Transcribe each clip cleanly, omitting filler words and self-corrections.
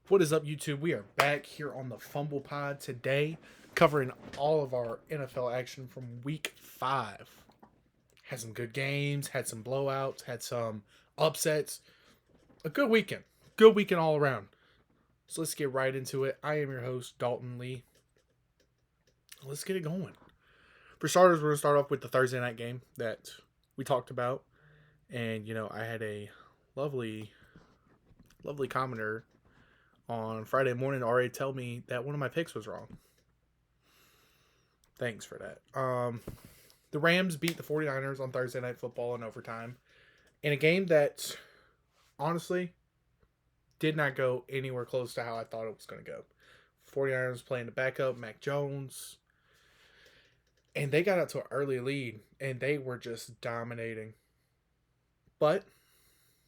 What is up, YouTube? We are back here on the Fumble Pod today, covering all of our NFL action from Week 5. Had some good games, had some blowouts, had some upsets. A good weekend. Good weekend all around. So let's get right into it. I am your host, Dalton Lee. Let's get it going. For starters, we're going to start off with the Thursday night game that we talked about. And, I had a lovely commenter on Friday morning already tell me that one of my picks was wrong. Thanks for that. The Rams beat the 49ers on Thursday Night Football in overtime in a game that, honestly, did not go anywhere close to how I thought it was going to go. 49ers playing the backup, Mac Jones, and they got out to an early lead, and they were just dominating. But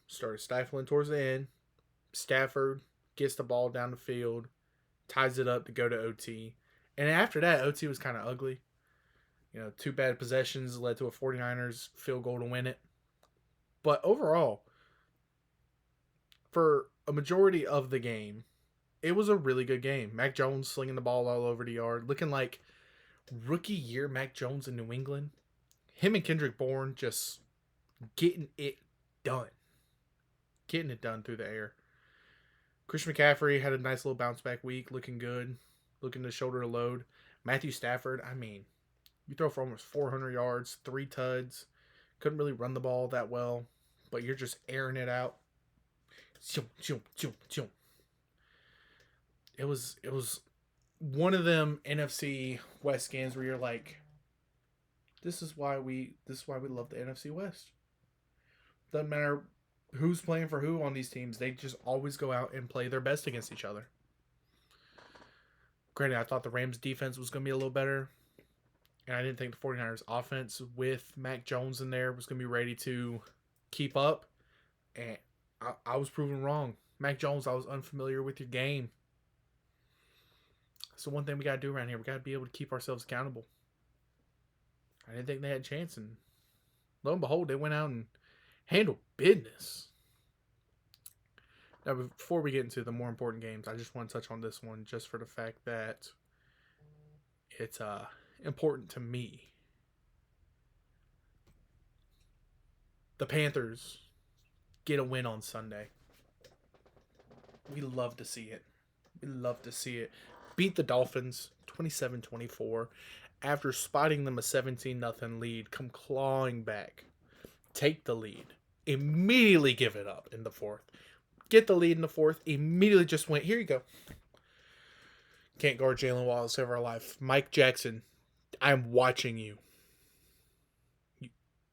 started stifling towards the end. Stafford gets the ball down the field, ties it up to go to OT. And after that, OT was kind of ugly. Two bad possessions led to a 49ers field goal to win it. But overall, for a majority of the game, it was a really good game. Mac Jones slinging the ball all over the yard, looking like rookie year Mac Jones in New England. Him and Kendrick Bourne just getting it done. Getting it done through the air. Christian McCaffrey had a nice little bounce back week, looking good, looking to shoulder a load. Matthew Stafford, you throw for almost 400 yards, 3 tuds, couldn't really run the ball that well, but you're just airing it out. It was one of them NFC West games where you're like, this is why we love the NFC West. Doesn't matter who's playing for who on these teams. They just always go out and play their best against each other. Granted, I thought the Rams defense was going to be a little better. And I didn't think the 49ers offense with Mac Jones in there was going to be ready to keep up. And I was proven wrong. Mac Jones, I was unfamiliar with your game. So one thing we got to do around here, we got to be able to keep ourselves accountable. I didn't think they had a chance. And lo and behold, they went out and handle business. Now, before we get into the more important games, I just want to touch on this one just for the fact that it's important to me. The Panthers get a win on Sunday. We love to see it. Beat the Dolphins 27-24 after spotting them a 17-0 lead, come clawing back. Take the lead. Immediately give it up in the fourth. Get the lead in the fourth. Immediately just went, here you go. Can't guard Jalen Wallace save our life. Mike Jackson, I'm watching you.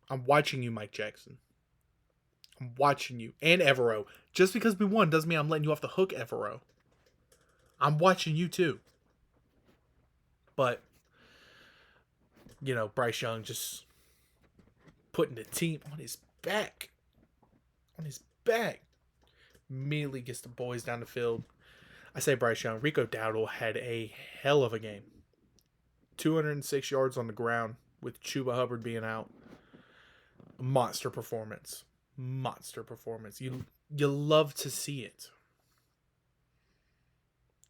I'm watching you, Mike Jackson. I'm watching you. And Evero. Just because we won doesn't mean I'm letting you off the hook, Evero. I'm watching you too. But, Bryce Young just putting the team on his back. Immediately gets the boys down the field. I say Bryce Young. Rico Dowdle had a hell of a game. 206 yards on the ground with Chuba Hubbard being out. Monster performance. You love to see it.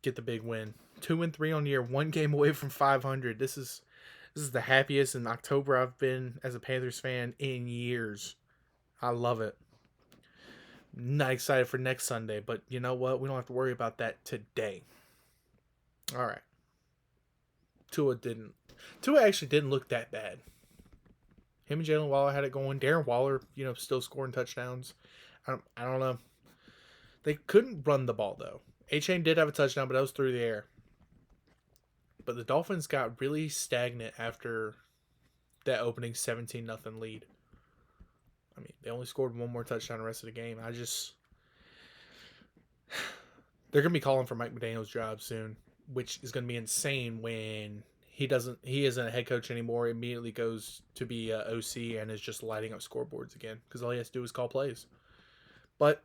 Get the big win. 2-3 on the year. 1 game away from 500. This is the happiest in October I've been as a Panthers fan in years. I love it. Not excited for next Sunday, but you know what? We don't have to worry about that today. All right. Tua actually didn't look that bad. Him and Jalen Waller had it going. Darren Waller, still scoring touchdowns. I don't know. They couldn't run the ball, though. A-Chain did have a touchdown, but that was through the air. But the Dolphins got really stagnant after that opening 17-0 lead. They only scored 1 more touchdown the rest of the game. They're going to be calling for Mike McDaniel's job soon, which is going to be insane when he isn't a head coach anymore, immediately goes to be a OC and is just lighting up scoreboards again because all he has to do is call plays. But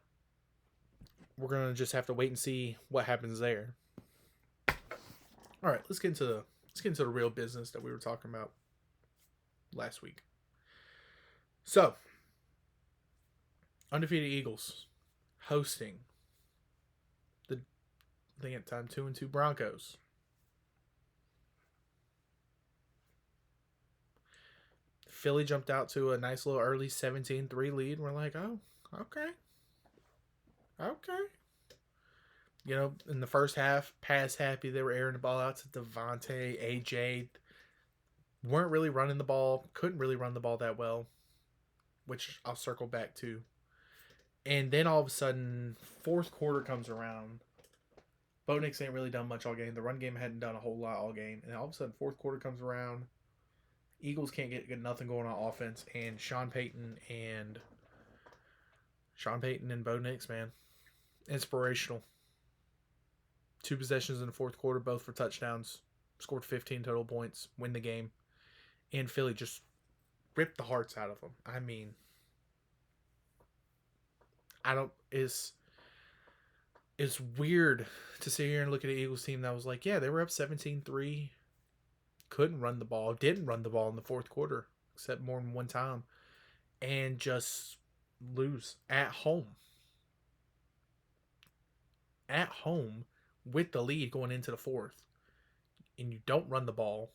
we're going to just have to wait and see what happens there. All right, let's get into the real business that we were talking about last week. So, undefeated Eagles hosting the I think at the time 2-2 Broncos. Philly jumped out to a nice little early 17-3 lead. We're like, oh, okay. Okay. You know, in the first half, pass happy. They were airing the ball out to Devontae, AJ. Weren't really running the ball. Couldn't really run the ball that well, which I'll circle back to. And then all of a sudden, fourth quarter comes around. Bo Nix ain't really done much all game. The run game hadn't done a whole lot all game. And all of a sudden, fourth quarter comes around. Eagles can't get nothing going on offense. And Sean Payton and Bo Nix, man, inspirational. 2 possessions in the fourth quarter, both for touchdowns. Scored 15 total points, win the game. And Philly just ripped the hearts out of them. I mean, it's weird to sit here and look at an Eagles team that was like, yeah, they were up 17-3. Couldn't run the ball. Didn't run the ball in the fourth quarter, except more than one time. And just lose at home. At home with the lead going into the fourth. And you don't run the ball.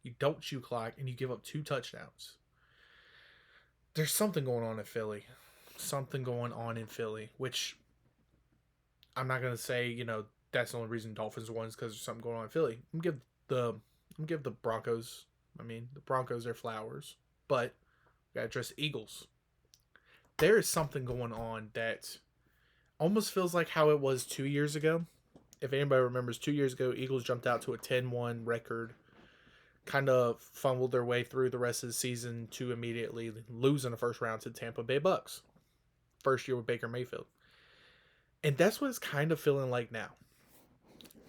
You don't chew clock. And you give up 2 touchdowns. There's something going on in Philly. Which I'm not going to say, that's the only reason Dolphins won is because there's something going on in Philly. I'm going to give the Broncos, the Broncos are flowers. But we got to address the Eagles. There is something going on that almost feels like how it was 2 years ago. If anybody remembers, 2 years ago, Eagles jumped out to a 10-1 record. Kind of fumbled their way through the rest of the season to immediately lose in the first round to Tampa Bay Bucks. First year with Baker Mayfield. And that's what it's kind of feeling like now.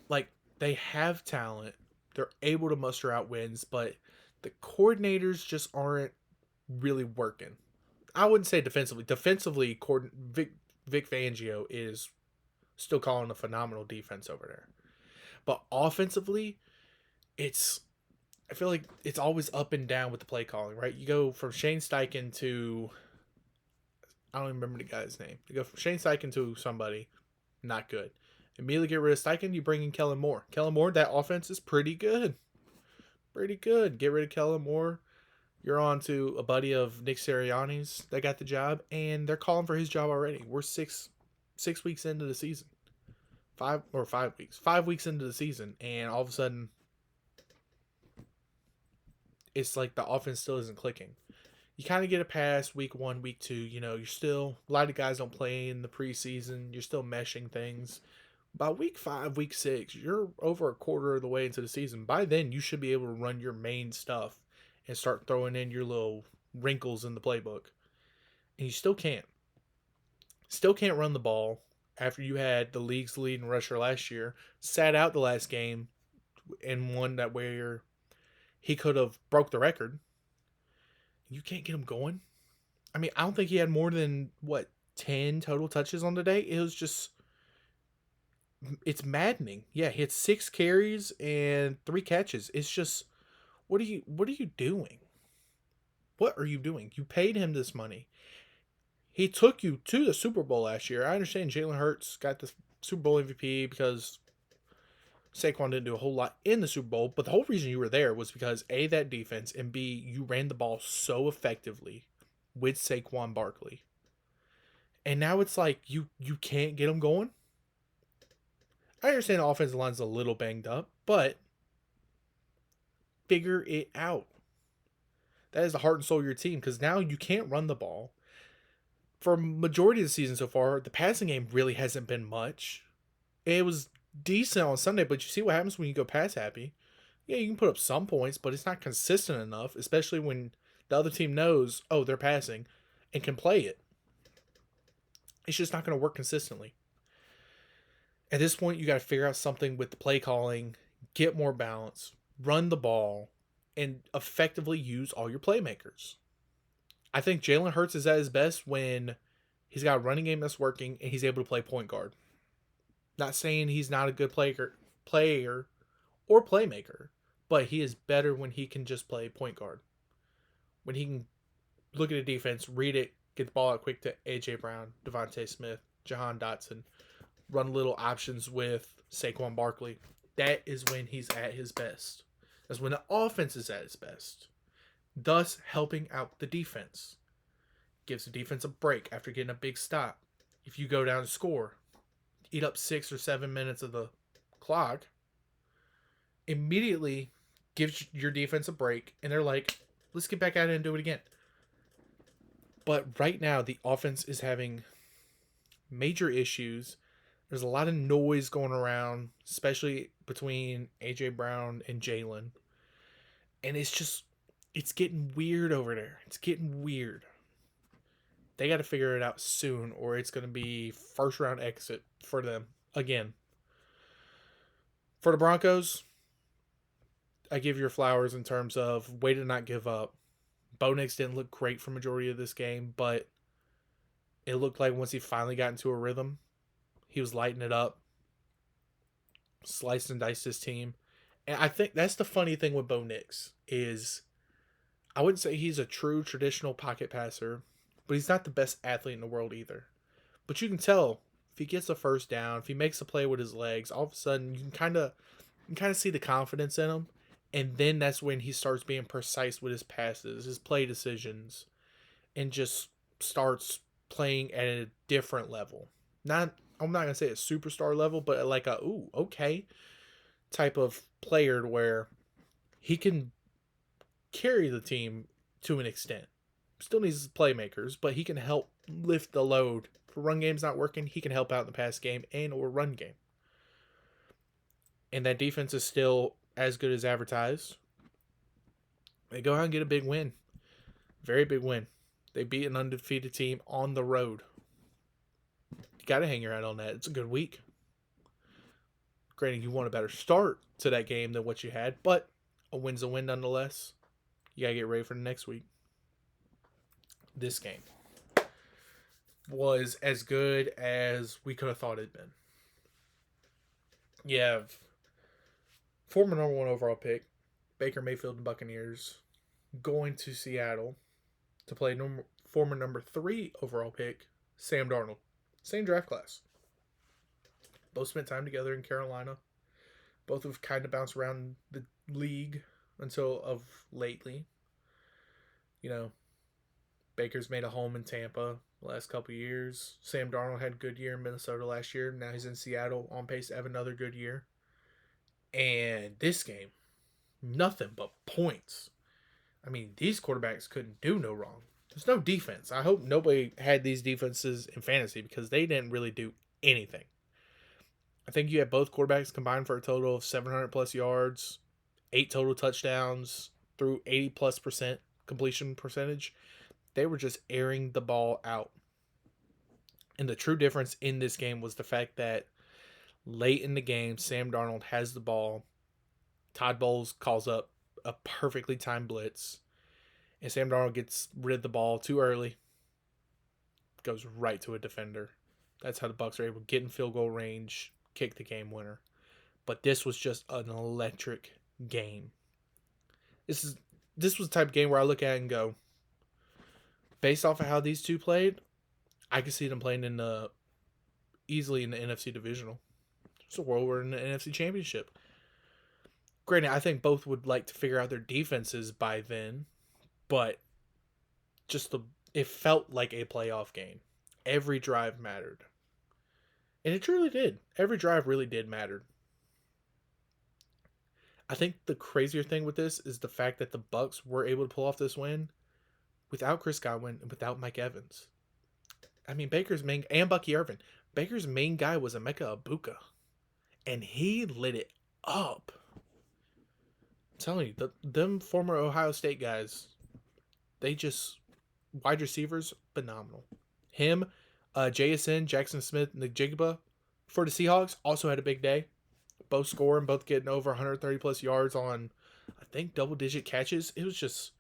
Like, they have talent. They're able to muster out wins, but the coordinators just aren't really working. I wouldn't say defensively. Defensively, Vic Fangio is still calling a phenomenal defense over there. But offensively, I feel like it's always up and down with the play calling, right? You go from Shane Steichen to, I don't even remember the guy's name. You go from Shane Steichen to somebody, not good. Immediately get rid of Steichen, you bring in Kellen Moore. Kellen Moore, that offense is pretty good. Pretty good. Get rid of Kellen Moore. You're on to a buddy of Nick Sirianni's that got the job, and they're calling for his job already. We're six weeks into the season. 5 weeks. 5 weeks into the season, and all of a sudden, it's like the offense still isn't clicking. You kind of get a pass week 1, week 2. You're still, a lot of guys don't play in the preseason. You're still meshing things. By week 5, week 6, you're over a quarter of the way into the season. By then, you should be able to run your main stuff and start throwing in your little wrinkles in the playbook. And you still can't. Still can't run the ball after you had the league's leading rusher last year. Sat out the last game and won that where he could have broke the record. You can't get him going. I don't think he had more than, 10 total touches on the day? It was just, it's maddening. Yeah, he had 6 carries and 3 catches. It's just, what are you doing? What are you doing? You paid him this money. He took you to the Super Bowl last year. I understand Jalen Hurts got the Super Bowl MVP because Saquon didn't do a whole lot in the Super Bowl, but the whole reason you were there was because A, that defense, and B, you ran the ball so effectively with Saquon Barkley. And now it's like you can't get them going. I understand the offensive line's a little banged up, but figure it out. That is the heart and soul of your team, because now you can't run the ball. For majority of the season so far, the passing game really hasn't been much. It was decent on Sunday, but you see what happens when you go pass happy. Yeah, you can put up some points, but it's not consistent enough, especially when the other team knows, oh, they're passing and can play it. It's just not going to work consistently. At this point, you got to figure out something with the play calling, get more balance, run the ball, and effectively use all your playmakers. I think Jalen Hurts is at his best when he's got a running game that's working and he's able to play point guard. Not saying he's not a good player or playmaker, but he is better when he can just play point guard. When he can look at a defense, read it, get the ball out quick to A.J. Brown, Devontae Smith, Jahan Dotson, run little options with Saquon Barkley. That is when he's at his best. That's when the offense is at its best. Thus, helping out the defense. Gives the defense a break after getting a big stop. If you go down and score, eat up 6 or 7 minutes of the clock, immediately gives your defense a break, and they're like, let's get back at it and do it again. But right now, the offense is having major issues. There's a lot of noise going around, especially between A.J. Brown and Jalen. And it's getting weird over there. It's getting weird. They got to figure it out soon, or it's going to be first round exit for them again. For the Broncos, I give your flowers in terms of way to not give up. Bo Nix didn't look great for majority of this game, but it looked like once he finally got into a rhythm, he was lighting it up, sliced and diced his team. And I think that's the funny thing with Bo Nix is I wouldn't say he's a true traditional pocket passer, but he's not the best athlete in the world either. But you can tell if he gets a first down, if he makes a play with his legs, all of a sudden you can kind of see the confidence in him. And then that's when he starts being precise with his passes, his play decisions, and just starts playing at a different level. I'm not gonna say a superstar level, but like a okay type of player where he can carry the team to an extent. Still needs playmakers, but he can help lift the load. If run game's not working, he can help out in the pass game and or run game. And that defense is still as good as advertised. They go out and get a big win. Very big win. They beat an undefeated team on the road. You got to hang your hat on that. It's a good week. Granted, you want a better start to that game than what you had, but a win's a win nonetheless. You got to get ready for the next week. This game was as good as we could have thought it'd been. You have former number 1 overall pick, Baker Mayfield and Buccaneers, going to Seattle to play former number 3 overall pick, Sam Darnold. Same draft class. Both spent time together in Carolina. Both have kind of bounced around the league until of lately. You know, Baker's made a home in Tampa the last couple of years. Sam Darnold had a good year in Minnesota last year. Now he's in Seattle on pace to have another good year. And this game, nothing but points. I mean, these quarterbacks couldn't do no wrong. There's no defense. I hope nobody had these defenses in fantasy because they didn't really do anything. I think you had both quarterbacks combined for a total of 700 plus yards, 8 total touchdowns, through 80+% completion percentage. They were just airing the ball out. And the true difference in this game was the fact that late in the game, Sam Darnold has the ball. Todd Bowles calls up a perfectly timed blitz. And Sam Darnold gets rid of the ball too early. Goes right to a defender. That's how the Bucs are able to get in field goal range, kick the game winner. But this was just an electric game. This was the type of game where I look at it and go, based off of how these two played, I could see them playing easily in the NFC divisional. It's a world we're in the NFC championship. Granted, I think both would like to figure out their defenses by then, but it felt like a playoff game. Every drive mattered. And it truly did. Every drive really did matter. I think the crazier thing with this is the fact that the Bucs were able to pull off this win without Chris Godwin and without Mike Evans. I mean, and Bucky Irvin. Baker's main guy was Emeka Egbuka. And he lit it up. I'm telling you, them former Ohio State guys, wide receivers, phenomenal. Him, JSN, Jackson Smith, and Njigba for the Seahawks also had a big day. Both scoring, both getting over 130 plus yards on, I think, double-digit catches. It was just,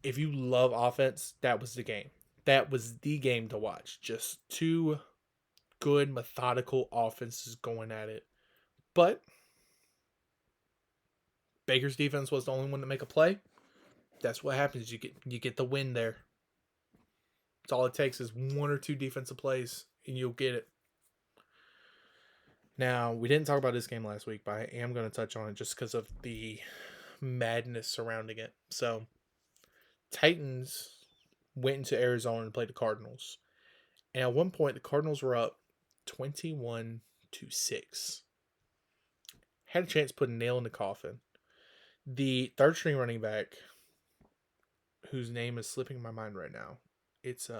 if you love offense, that was the game. That was the game to watch. Just two good, methodical offenses going at it. But Baker's defense was the only one to make a play. That's what happens. You get the win there. It's all it takes is one or two defensive plays, and you'll get it. Now, we didn't talk about this game last week, but I am going to touch on it just because of the madness surrounding it. So, Titans went into Arizona and played the Cardinals. And at one point, the Cardinals were up 21-6. Had a chance to put a nail in the coffin. The third string running back, whose name is slipping my mind right now, it's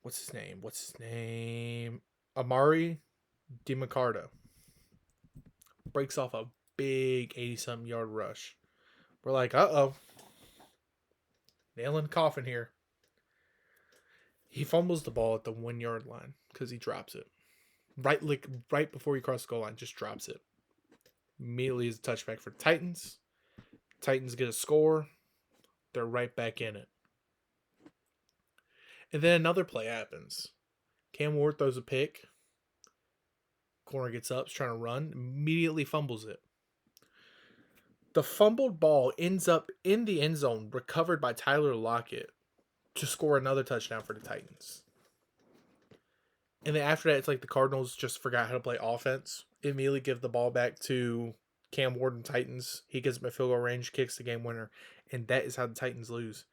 what's his name? Amari DiMaccardo breaks off a big 80-something yard rush. We're like, uh-oh. Nail in the coffin here. He fumbles the ball at the 1 yard line because he drops it. Right before he crosses the goal line, just drops it. Immediately is a touchback for the Titans. Titans get a score. They're right back in it. And then another play happens. Cam Ward throws a pick. Corner gets up, is trying to run, immediately fumbles it. The fumbled ball ends up in the end zone, recovered by Tyler Lockett to score another touchdown for the Titans. And then after that, it's like the Cardinals just forgot how to play offense. Immediately give the ball back to Cam Ward and Titans. He gets him at field goal range, kicks the game winner. And that is how the Titans lose.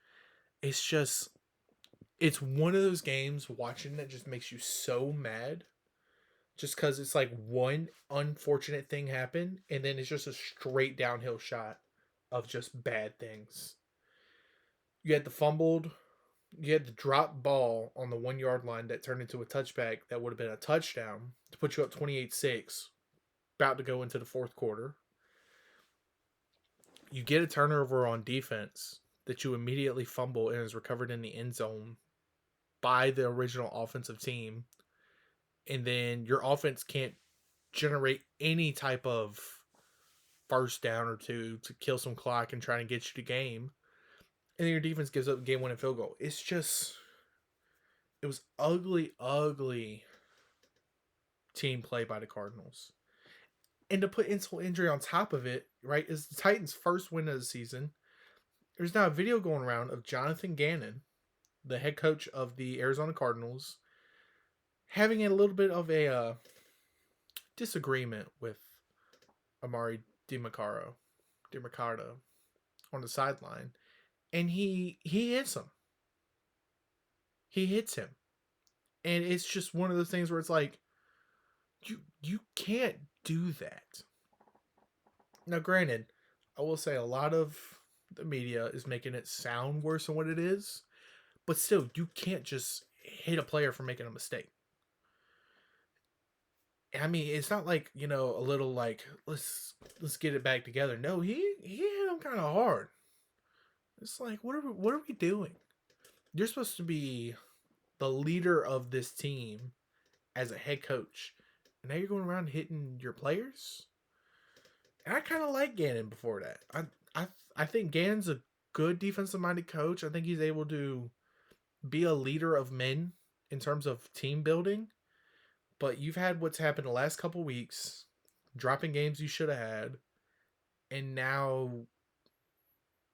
It's one of those games watching that just makes you so mad. Just because it's like one unfortunate thing happened, and then it's just a straight downhill shot of just bad things. You had the drop ball on the 1 yard line that turned into a touchback that would have been a touchdown to put you up 28-6, about to go into the fourth quarter. You get a turnover on defense that you immediately fumble and is recovered in the end zone by the original offensive team. And then your offense can't generate any type of first down or two to kill some clock and try to get you the game. And then your defense gives up a game-winning field goal. It was ugly, ugly team play by the Cardinals. And to put insult injury on top of it, right, is the Titans' first win of the season. There's now a video going around of Jonathan Gannon, the head coach of the Arizona Cardinals, having a little bit of a disagreement with Amari DiMaccardo on the sideline, and he hits him. He hits him, and it's just one of those things where it's like, you can't do that. Now, granted, I will say a lot of the media is making it sound worse than what it is, but still, you can't just hit a player for making a mistake. I mean, it's not like, a little like let's get it back together. No, he hit him kind of hard. It's like, what are we doing? You're supposed to be the leader of this team as a head coach, and now you're going around hitting your players. And I kind of like Gannon before that. I think Gannon's a good defensive minded coach. I think he's able to be a leader of men in terms of team building. But you've had what's happened the last couple weeks, dropping games you should have had, and now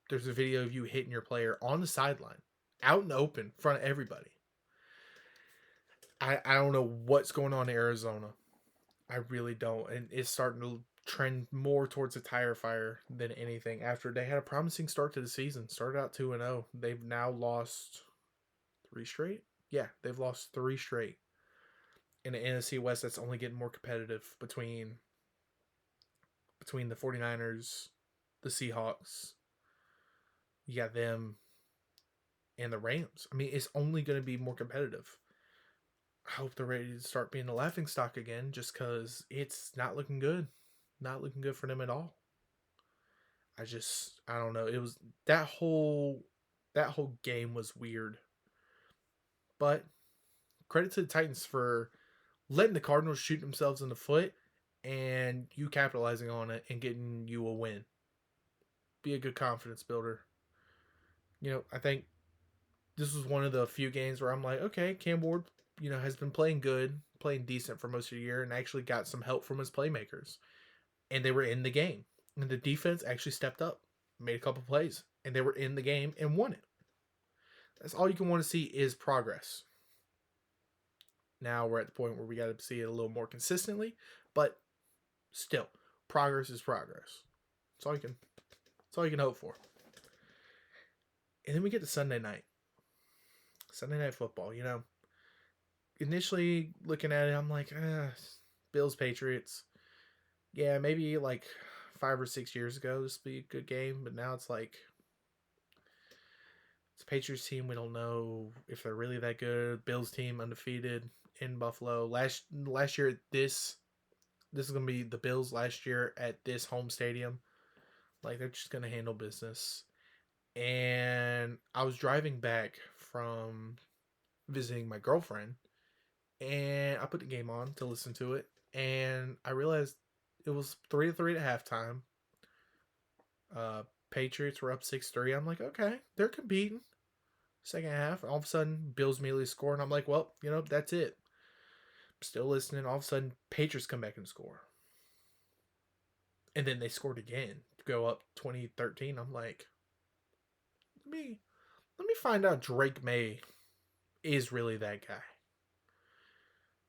there's a video of you hitting your player on the sideline, out in the open, in front of everybody. I don't know what's going on in Arizona. I really don't. And it's starting to trend more towards a tire fire than anything. After they had a promising start to the season, started out 2-0. They've now lost 3 straight? Yeah, they've lost 3 straight. In the NFC West, that's only getting more competitive between the 49ers, the Seahawks. You got them and the Rams. I mean, it's only going to be more competitive. I hope they're ready to start being a laughing stock again, just because it's not looking good. Not looking good for them at all. I don't know. It was that whole game was weird. But credit to the Titans for letting the Cardinals shoot themselves in the foot and you capitalizing on it and getting you a win. Be a good confidence builder. I think this was one of the few games where I'm like, okay, Cam Ward, has been playing good, playing decent for most of the year, and actually got some help from his playmakers. And they were in the game. And the defense actually stepped up, made a couple plays, and they were in the game and won it. That's all you can want to see is progress. Now we're at the point where we got to see it a little more consistently, but still, progress is progress. That's all you can. That's all you can hope for. And then we get to Sunday night. Sunday night football. Initially looking at it, I'm like, Bills Patriots. Yeah, maybe like 5 or 6 years ago this would be a good game, but now it's like it's a Patriots team. We don't know if they're really that good. Bills team undefeated in Buffalo. Last year this is gonna be the Bills last year at this home stadium. Like they're just gonna handle business. And I was driving back from visiting my girlfriend, and I put the game on to listen to it, and I realized it was 3-3 at halftime. Uh, Patriots were up 6-3. I'm like, okay, they're competing. Second half, all of a sudden, Bills immediately score, and I'm like, well, that's it. Still listening. All of a sudden, Patriots come back and score, and then they scored again to go up 2013. I'm like, let me find out Drake May is really that guy.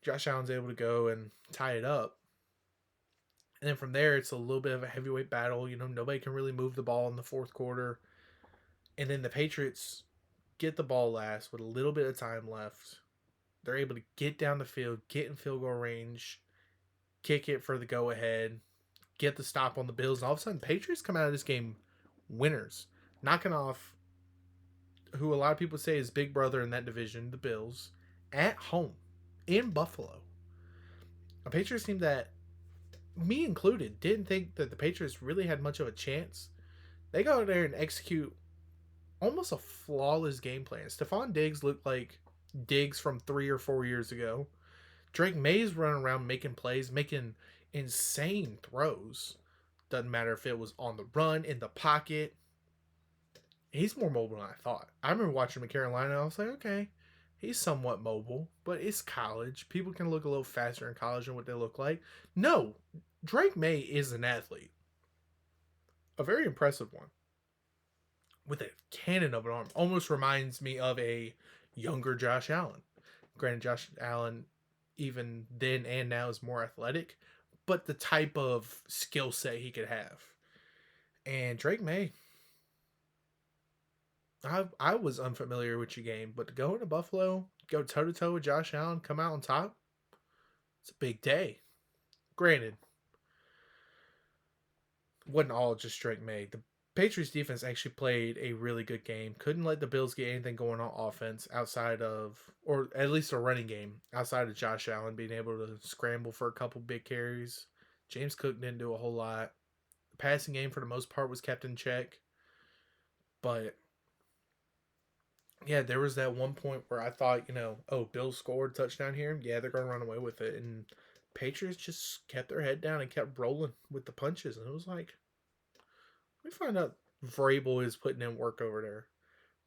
Josh Allen's able to go and tie it up. And then from there, it's a little bit of a heavyweight battle. Nobody can really move the ball in the fourth quarter. And then the Patriots get the ball last with a little bit of time left. They're able to get down the field, get in field goal range, kick it for the go-ahead, get the stop on the Bills. And all of a sudden, Patriots come out of this game winners, knocking off who a lot of people say is big brother in that division, the Bills, at home in Buffalo. A Patriots team that, me included, didn't think that the Patriots really had much of a chance. They go out there and execute almost a flawless game plan. Stephon Diggs looked like Diggs from 3 or 4 years ago. Drake May's running around making plays, making insane throws. Doesn't matter if it was on the run, in the pocket. He's more mobile than I thought. I remember watching him in Carolina, and I was like, okay, he's somewhat mobile, but it's college. People can look a little faster in college than what they look like. No, Drake May is an athlete. A very impressive one. With a cannon of an arm. Almost reminds me of a younger Josh Allen. Granted, Josh Allen, even then and now, is more athletic, but the type of skill set he could have. And Drake May, I was unfamiliar with your game, but to go into Buffalo, go toe to toe with Josh Allen, come out on top, it's a big day. Granted, wasn't all just Drake May. The Patriots defense actually played a really good game. Couldn't let the Bills get anything going on offense outside of, or at least a running game outside of Josh Allen being able to scramble for a couple big carries. James Cook didn't do a whole lot. The passing game for the most part was kept in check. But yeah, there was that one point where I thought, Bills scored a touchdown here. Yeah, they're going to run away with it. And Patriots just kept their head down and kept rolling with the punches. And it was like, we find out Vrabel is putting in work over there.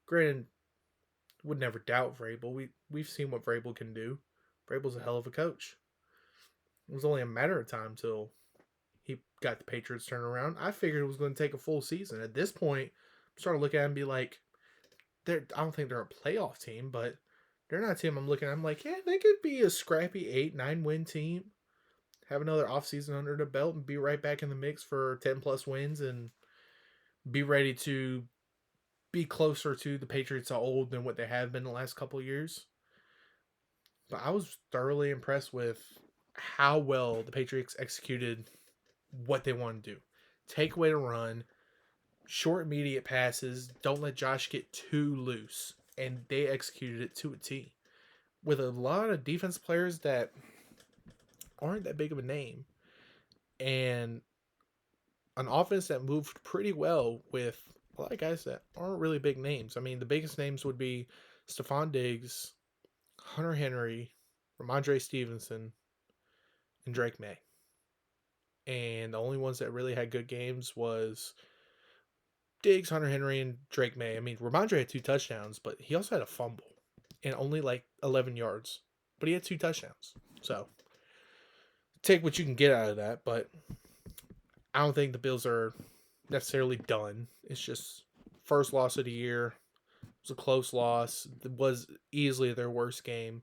Granted, would never doubt Vrabel. We've seen what Vrabel can do. Vrabel's a hell of a coach. It was only a matter of time till he got the Patriots turned around. I figured it was going to take a full season. At this point, I'm starting to look at it and be like, I don't think they're a playoff team, but they're not a team I'm looking at. I'm like, yeah, they could be a scrappy 8-9 win team. Have another offseason under the belt and be right back in the mix for 10 plus wins and be ready to be closer to the Patriots of old than what they have been the last couple of years. But I was thoroughly impressed with how well the Patriots executed what they wanted to do. Take away the run, short immediate passes, don't let Josh get too loose. And they executed it to a T. With a lot of defense players that aren't that big of a name. And an offense that moved pretty well with a lot of guys that aren't really big names. I mean, the biggest names would be Stephon Diggs, Hunter Henry, Ramondre Stevenson, and Drake May. And the only ones that really had good games was Diggs, Hunter Henry, and Drake May. I mean, Ramondre had 2 touchdowns, but he also had a fumble and only like 11 yards. But he had 2 touchdowns. So take what you can get out of that, but I don't think the Bills are necessarily done. It's just first loss of the year. It was a close loss. It was easily their worst game.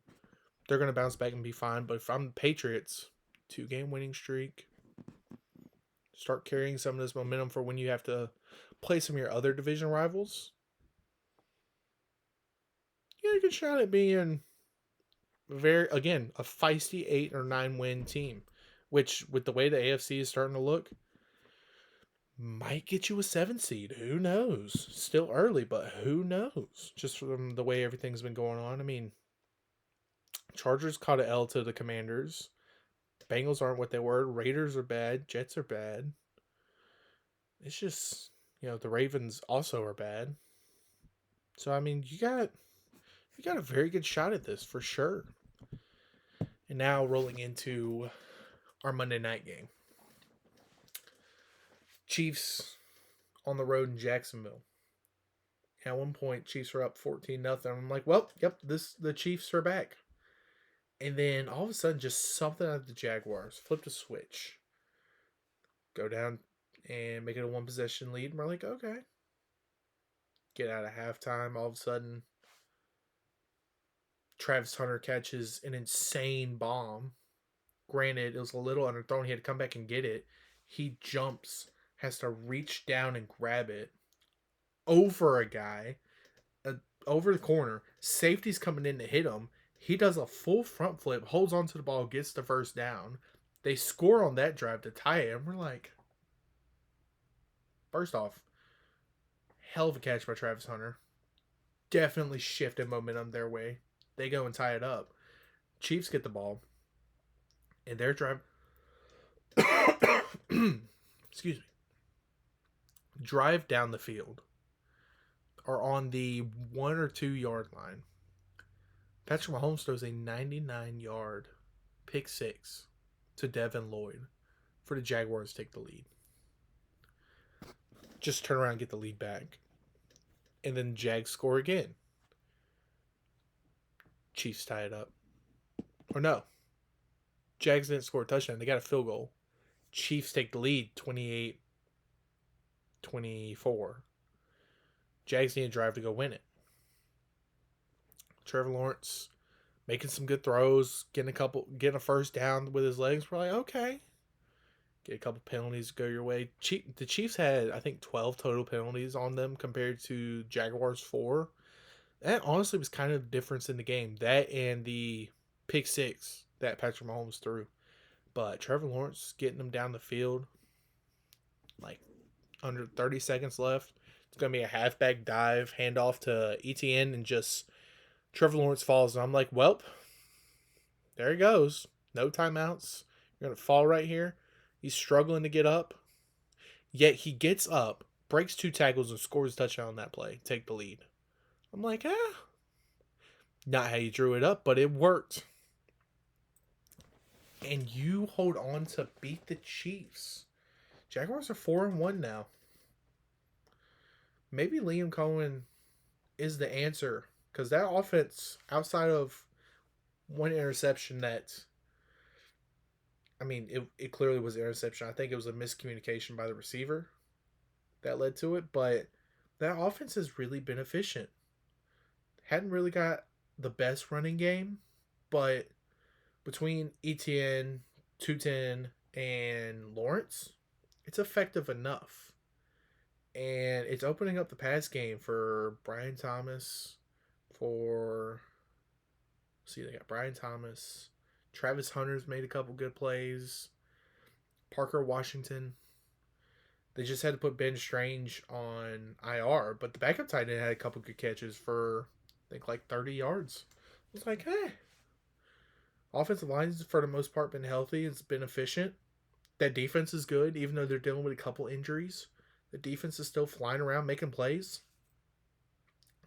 They're going to bounce back and be fine. But if I'm the Patriots, 2-game winning streak, start carrying some of this momentum for when you have to play some of your other division rivals. You got a good shot at being a feisty 8 or 9 win team, which with the way the AFC is starting to look, might get you a 7 seed. Who knows? Still early, but who knows? Just from the way everything's been going on. I mean, Chargers caught an L to the Commanders. Bengals aren't what they were. Raiders are bad. Jets are bad. It's just, the Ravens also are bad. So I mean, you got a very good shot at this for sure. And now rolling into our Monday night game. Chiefs on the road in Jacksonville. At one point, Chiefs were up 14-0. I'm like, well, yep, the Chiefs are back. And then all of a sudden, just something out of the Jaguars flipped a switch. Go down and make it a 1-possession lead. And we're like, okay. Get out of halftime. All of a sudden, Travis Hunter catches an insane bomb. Granted, it was a little underthrown. He had to come back and get it. He jumps, has to reach down and grab it over a guy, over the corner. Safety's coming in to hit him. He does a full front flip, holds onto the ball, gets the first down. They score on that drive to tie it, and we're like, first off, hell of a catch by Travis Hunter. Definitely shifted momentum their way. They go and tie it up. Chiefs get the ball, and their drive, excuse me, drive down the field are on the 1 or 2 yard line. Patrick Mahomes throws a 99-yard pick six to Devin Lloyd for the Jaguars to take the lead. Just turn around and get the lead back. And then Jags score again. Chiefs tie it up. Or no. Jags didn't score a touchdown. They got a field goal. Chiefs take the lead 28-24. Jags need a drive to go win it. Trevor Lawrence making some good throws, getting a first down with his legs. We're like, okay. Get a couple penalties go your way. The Chiefs had, I think, 12 total penalties on them compared to Jaguars 4. That honestly was kind of the difference in the game. That and the pick six that Patrick Mahomes threw. But Trevor Lawrence getting them down the field, like under 30 seconds left. It's going to be a halfback dive, handoff to ETN, and just Trevor Lawrence falls. And I'm like, welp, there he goes. No timeouts. You're going to fall right here. He's struggling to get up. Yet he gets up, breaks 2 tackles, and scores a touchdown on that play. Take the lead. I'm like, not how you drew it up, but it worked. And you hold on to beat the Chiefs. Jaguars are 4-1 now. Maybe Liam Cohen is the answer. Because that offense, outside of one interception that, I mean, it clearly was an interception. I think it was a miscommunication by the receiver that led to it. But that offense has really been efficient. Hadn't really got the best running game. But between ETN, 210, and Lawrence, it's effective enough. And it's opening up the pass game for Brian Thomas, they got Brian Thomas. Travis Hunter's made a couple good plays. Parker Washington. They just had to put Ben Strange on IR, but the backup tight end had a couple good catches for, I think, like 30 yards. It's like, offensive line's for the most part been healthy. It's been efficient. That defense is good, even though they're dealing with a couple injuries. The defense is still flying around making plays.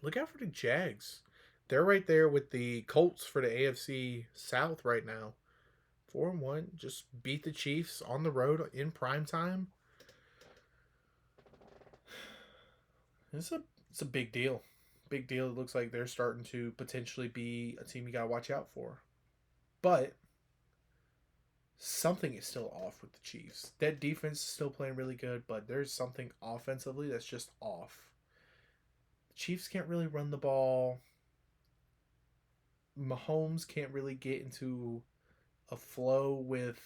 Look out for the Jags. They're right there with the Colts for the AFC South right now. 4-1. Just beat the Chiefs on the road in prime time. It's a big deal. Big deal. It looks like they're starting to potentially be a team you got to watch out for. But something is still off with the Chiefs. That defense is still playing really good, but there's something offensively that's just off. The Chiefs can't really run the ball. Mahomes can't really get into a flow with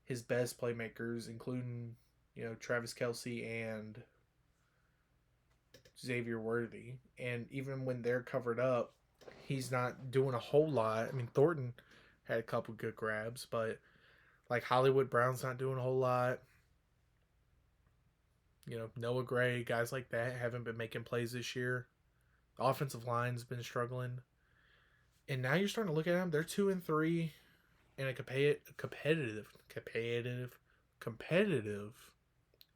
his best playmakers, including, Travis Kelsey and Xavier Worthy. And even when they're covered up, he's not doing a whole lot. I mean, Thornton had a couple good grabs, but like Hollywood Brown's not doing a whole lot. Noah Gray, guys like that haven't been making plays this year. The offensive line's been struggling. And now you're starting to look at them. They're 2-3 in a competitive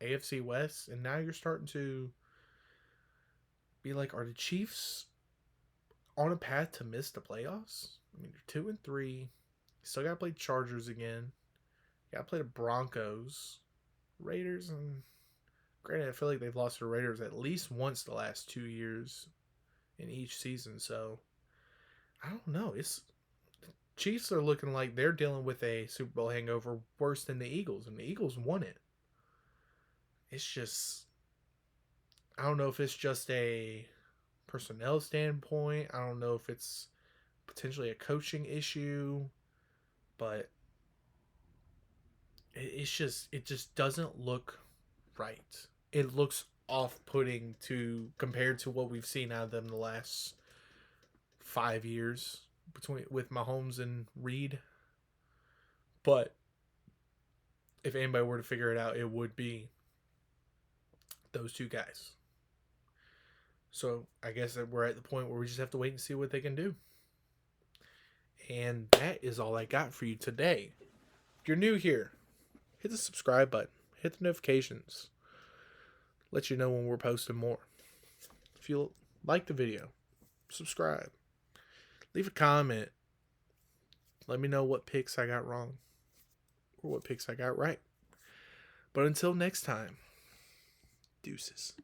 AFC West. And now you're starting to be like, are the Chiefs on a path to miss the playoffs? I mean, you're 2-3. Still got to play Chargers again. Got to play the Broncos, Raiders, and granted, I feel like they've lost to the Raiders at least once the last 2 years in each season. So I don't know. It's Chiefs are looking like they're dealing with a Super Bowl hangover worse than the Eagles, and the Eagles won it. It's just I don't know if it's just a personnel standpoint. I don't know if it's potentially a coaching issue, but it just doesn't look right. It looks off-putting to compared to what we've seen out of them the last 5 years with Mahomes and Reed. But if anybody were to figure it out, it would be those two guys. So I guess that we're at the point where we just have to wait and see what they can do. And that is all I got for you today. If you're new here, hit the subscribe button, hit the notifications, let you know when we're posting more. If you like the video, subscribe, leave a comment, let me know what picks I got wrong or what picks I got right. But until next time, deuces.